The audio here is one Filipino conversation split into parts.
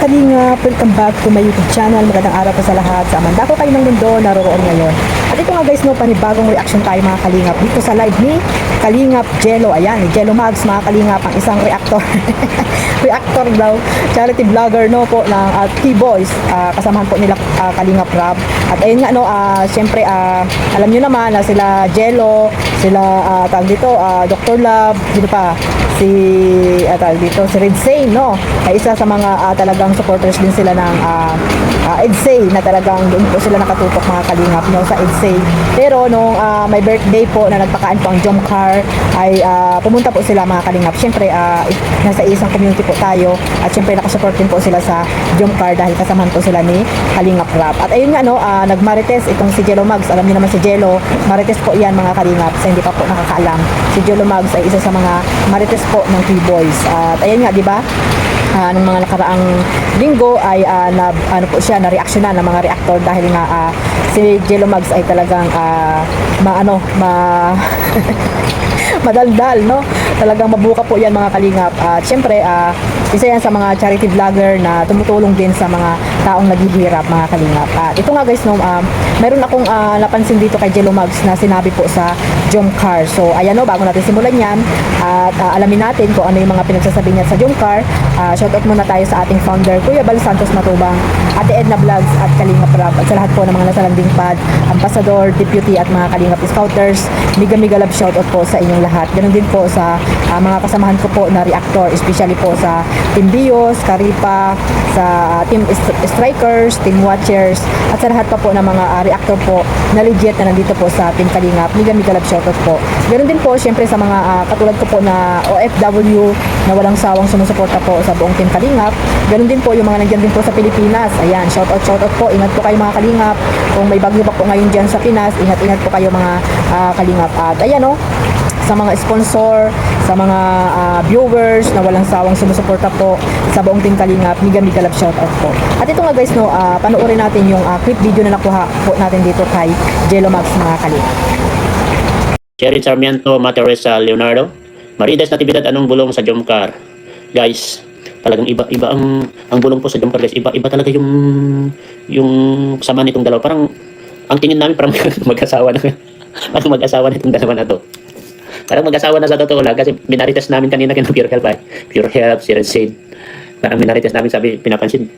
Kalingap, welcome back to my YouTube channel. Magandang araw po sa lahat. Sa amanda ko kayo ng mundo, naroroon ngayon. At ito nga guys, no, panibagong reaction tayo mga Kalingap dito sa live ni Kalingap Jello. Ayan, ni Jello Mags mga Kalingap, ang isang reactor. Reactor daw, charity vlogger no po ng T-Boys. Kasamahan po nila Kalingap Rob. At ayun nga no, syempre alam nyo naman na sila Jello, sila tawag dito, Dr. Love, dito pa si tawag dito, si Red Say, no? Ay isa sa mga talagang supporters din sila ng EDSA na talagang doon po sila nakatutok mga Kalingap no, sa EDSA. Pero nung may birthday po na nagpakaan po ang Jomcar ay pumunta po sila mga Kalingap. Siyempre nasa isang community po tayo at siyempre nakasupport din po sila sa Jomcar dahil kasamahan po sila ni Kalingap Rap. At ayun nga no, nagmarites itong si Jello Mags. Alam niyo naman si Jello, marites po yan mga Kalingap. Sa hindi pa po nakakaalam, si Jello Mags ay isa sa mga marites po ng T-Boys. At ayun nga, di ba? Nung mga nakaraang linggo ay po siya na reaksyonan ng mga reactor dahil nga si Jello Mags ay talagang madaldal no, talagang mabuka po yan mga Kalingap. At syempre isa yan sa mga charity vlogger na tumutulong din sa mga taong naghihirap mga Kalingap. At ito nga guys no, mayroon akong napansin dito kay Jello Mags na sinabi po sa Jomcar. So ayan no, bago natin simulan yan at alamin natin kung ano yung mga pinagsasabi niya sa Jomcar. Shoutout muna tayo sa ating founder Kuya Bal Santos Matubang, Ate Edna Vlogs at Kalingap Rap, at sa lahat po ng mga nasa landing pad, Ambassador, Deputy at mga Kalingap Scouters. Miga love shoutout po sa inyong lahat. Ganun din po sa mga kasamahan ko po na reactor, especially po sa Team Bios, Karipa, sa Team Strikers, Team Watchers, at sa lahat pa po ng mga reactor po na legit na nandito po sa Team Kalingap. Miga love shoutout po. Ganun din po syempre sa mga katulad ko po na OFW na walang sawang sumusuporta po sa buong Team Kalingap. Ganun din po yung mga nandiyan din po sa Pilipinas. Ayan, shoutout po. Ingat po kayo mga Kalingap. Kung may bagyo pa po ngayon dyan sa Pinas, ingat po kayo mga Kalingap. At ayan no, sa mga sponsor, sa mga viewers na walang sawang sumusuporta po sa buong Team Kalingap, miga love shoutout po. At ito nga guys no, panoorin natin yung clip video na nakuha po natin dito kay Jello Mags mga Kalingap. Cherry Sarmiento, Mata Teresa Leonardo, Marides Natividad, anong bulong sa Jomcar? Guys, talagang iba ang bulong po sa Jomcar guys. Iba talaga yung sama nitong dalawa. Parang ang tingin namin parang mag-asawa na. Parang mag-asawa nitong dalawa na to. Parang mag-asawa na sa totoo lang kasi minarites namin kanina kay Pure Health, Pure Health, si Red Shade. Parang minarites namin, sabi, pinapansin.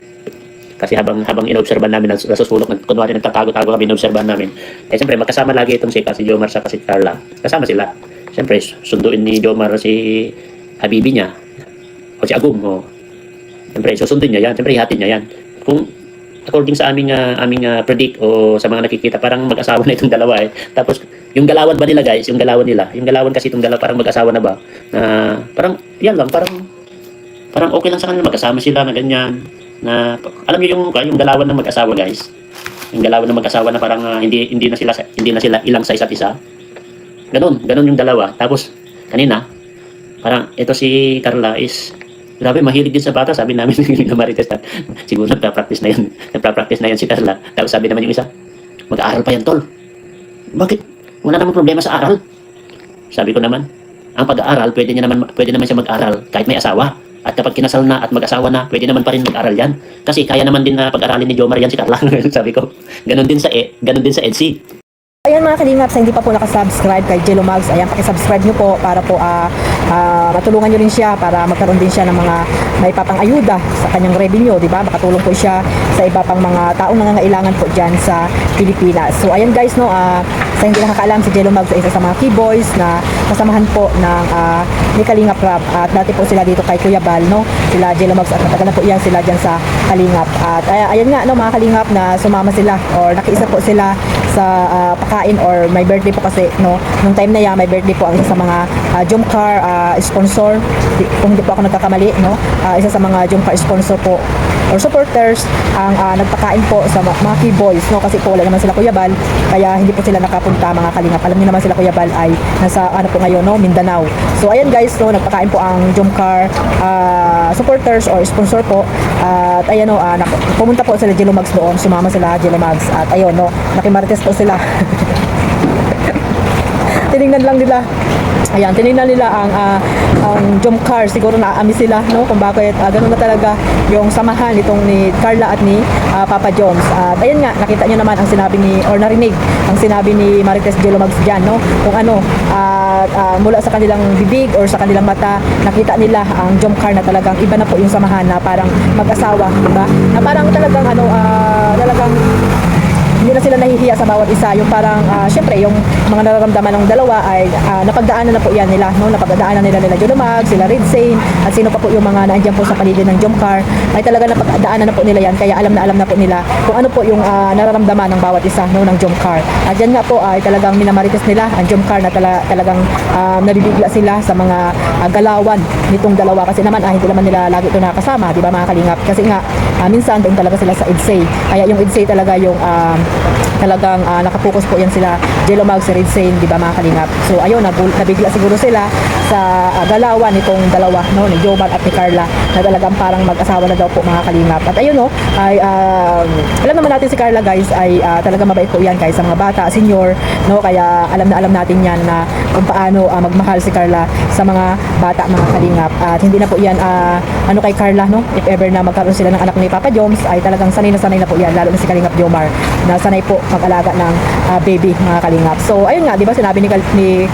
Kasi habang inobserban namin, nasusulok, kunwari nagtatago-tago kami, inobserban namin. Eh siyempre, magkasama lagi itong si Jomar sa si Carla. Kasama sila. Siyempre, sunduin ni Jomar si Habibi niya. O si Agum. O. Siyempre, susundin niya yan. Siyempre, ihatid niya yan. Kung according sa aming predict o sa mga nakikita, parang mag-asawa na itong dalawa eh. Tapos, yung galawan ba nila guys? Yung galawan nila. Yung galawan kasi itong dalawa, parang mag-asawa na ba? Parang, yan lang. Parang okay lang sa kanila. Magkasama sila na ganyan. Na alam niyo yung galawan ng mag-asawa guys, yung galawan ng mag-asawa na parang hindi na sila ilang sa isa't isa, ganun yung dalawa. Tapos kanina parang ito si Carla is grabe mahilig din sa bata, sabi namin ng Marites, siguro nagpa-practice na yan si Carla. Tapos sabi naman yung isa, mag-aaral pa yan tol, bakit wala namang problema sa aral? Sabi ko naman, ang pag-aaral pwede naman siya mag-aral kahit may asawa. At kapag kinasal na at mag-asawa na, pwede naman pa rin mag-aral yan. Kasi kaya naman din na pag-aralin ni Jomar yan si Carla. Sabi ko, ganun din sa EDSA. Ayan mga Kalingap, sa hindi pa po nakasubscribe kay Jello Mags, ayan, pakisubscribe nyo po para po matulungan nyo rin siya para magkaroon din siya ng mga may papang-ayuda sa kanyang revenue, di ba? Makatulong po siya sa iba pang mga taong nangangailangan po dyan sa Pilipinas. So ayan guys no, sa hindi nakakaalam, si Jello Mags ay isa sa mga T-Boys na kasamahan po ng ni Kalingap Rap. At dati po sila dito kay Kuya Bal, no? Sila Jello Mags at matagal na po yan sila dyan sa Kalingap. At ayan nga no mga Kalingap na sumama sila or nakiisa po sila sa pakain or may birthday po kasi no, nung time na yan may birthday po ang isa sa mga Jomcar sponsor, kung hindi po ako nagkakamali no, isa sa mga Jomcar sponsor po or supporters ang nagpakain po sa mga T-Boys no, kasi po wala naman sila Kuya Bal kaya hindi po sila nakapunta mga Kalingap. Alam niyo naman sila Kuya Bal ay nasa po ngayon no, Mindanao. So ayan guys no, nagpakain po ang Jomcar supporters or sponsor po at ayan no, pumunta po sila Jello Mags doon, sumama sila Jello Mags at ayun no, nakimarites po sila. tiningnan lang nila. Ayan, tinignan nila ang jump car. Siguro naaamis sila, no? Kung bakit ganun na talaga yung samahan nitong ni Carla at ni Papa Joms. At ayun nga, nakita nyo naman ang sinabi ni, or narinig, ang sinabi ni Marites Gelomags dyan, no? Kung ano, mula sa kanilang bibig or sa kanilang mata, nakita nila ang jump car na talagang iba na po yung samahan na parang mag-asawa, diba? Na parang talagang talagang hindi na sila nahihiya sa bawat isa. Yung parang, syempre, yung mga nararamdaman ng dalawa ay napagdaanan na po yan nila, no? Napagdaanan nila Jolomag, sila Red Sane, at sino pa po yung mga naandyan po sa paligid ng jump car, ay talaga napagdaanan na po nila yan. Kaya alam na po nila kung ano po yung nararamdaman ng bawat isa, no, ng jump car. At dyan nga po ay talagang minamarites nila ang jump car na talagang nabibigla sila sa mga galawan nitong dalawa. Kasi naman, hindi naman nila lagi ito nakasama, di ba mga kalingap? Kasi nga, minsan doon talaga sila sa EDSA. Kaya yung EDSA talaga yung talagang nakapokus po yan sila Jelomag, si Red Sane, di ba mga kalingap? So ayun, nabigla siguro sila sa galawan nitong dalawa, no, ni Jomar at ni Carla, na talagang parang mag-asawa na daw po mga kalingap. At ayun, no, ay alam naman natin si Carla, guys, ay talagang mabait po yan guys sa mga bata, senior, no? Kaya alam natin yan na kung paano magmahal si Carla sa mga bata, mga kalingap. At hindi na po yan kay Carla, no? If ever na magkaroon sila ng anak ni Papa Joms, ay talagang sanay na po yan, lalo na si Kalingap Jomar, na sanay po mag-alaga ng baby, mga kalingap. So ayun nga, di ba, sinabi ni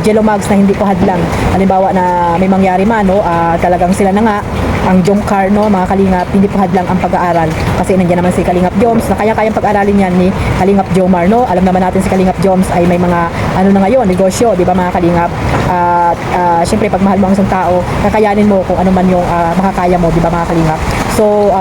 Jelomags na hindi po hadlang. Halimbawa na may mangyari man, no, talagang sila na nga ang jump car, no, mga kalingap, hindi po hadlang ang pag-aaral. Kasi nandiyan naman si Kalingap Joms na kaya-kayang pag-aralin yan ni Kalingap Jomar, no? Alam naman natin si Kalingap Joms ay may mga na ngayon, negosyo, di ba mga kalingap? Syempre, pag mahal mo ang isang tao, kakayanin mo kung ano man yung makakaya mo, di ba mga kalingap? So,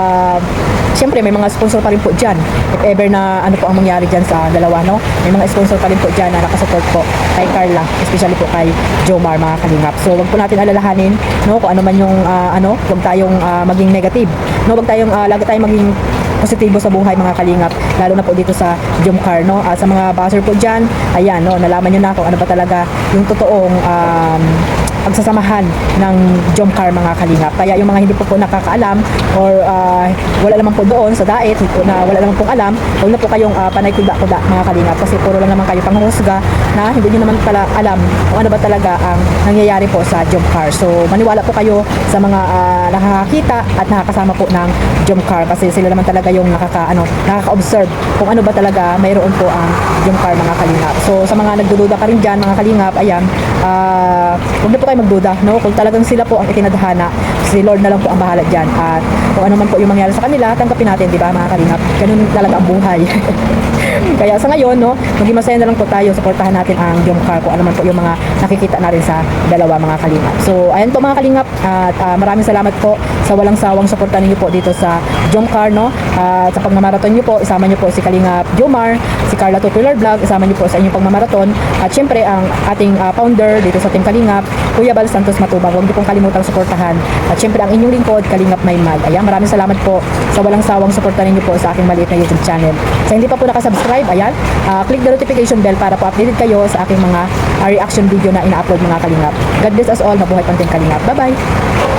syempre, may mga sponsor pa rin po dyan. If ever na ano po ang mangyari dyan sa dalawa, no? May mga sponsor pa rin po dyan na nakasupport po kay Carla, especially po kay Jomar, mga kalingap. So, wag po natin alalahanin, no? Kung ano man yung, wag tayong maging negative, no? Wag tayong, lagi tayong maging positibo sa buhay, mga kalingap, lalo na po dito sa jump car, no? Sa mga buzzer po dyan, ayan, no? Nalaman nyo na kung ano ba talaga yung totoong pagsasamahan ng jump car, mga kalingap. Kaya yung mga hindi po nakakaalam or wala naman po doon sa diet, na wala naman pong alam, huwag na po kayong panay kuda-kuda, mga kalingap, kasi puro lang naman kayo panghusga na hindi nyo naman pala alam kung ano ba talaga ang nangyayari po sa jump car. So maniwala po kayo sa mga nakakakita at nakakasama po ng jump car, kasi sila naman talaga yung nakaka-observe kung ano ba talaga mayroon po ang jump car, mga kalingap. So sa mga nagdududa pa rin dyan, mga kalingap, ayan, huwag na po kayo magduda, no? Kung talagang sila po ang itinadhana, si Lord na lang po ang bahala dyan. At kung ano man po yung mangyari sa kanila, tanggapin natin, di ba mga kalingap? Ganun talaga ang buhay. Kaya sa ngayon, no, maging masaya na lang po tayo, supportahan natin ang jump car, kung ano man po yung mga nakikita natin sa dalawa, mga kalingap. So ayan po, mga kalingap, at maraming salamat po sa walang sawang suportahan niyo po dito sa jump car, no? At sa pagmamarathon niyo po, isama niyo po si Kalingap Jomar, si Carla Tutular Vlog, isama niyo po sa inyong pagmamarathon. At syempre ang ating founder dito sa Team Kalingap, Kuya Bal Santos Matubang. Huwag niyo pong kalimutang suportahan. At syempre ang inyong lingkod, Kalingap Maymag. Ayan, maraming salamat po sa walang sawang suportahan niyo po sa aking maliit na YouTube channel. Sa hindi pa po nakasubscribe, ayan, click the notification bell para po updated kayo sa aking mga reaction video na ina-upload, mga kalingap. God bless us all. Mabuhay pang Team Kalingap. Bye-bye!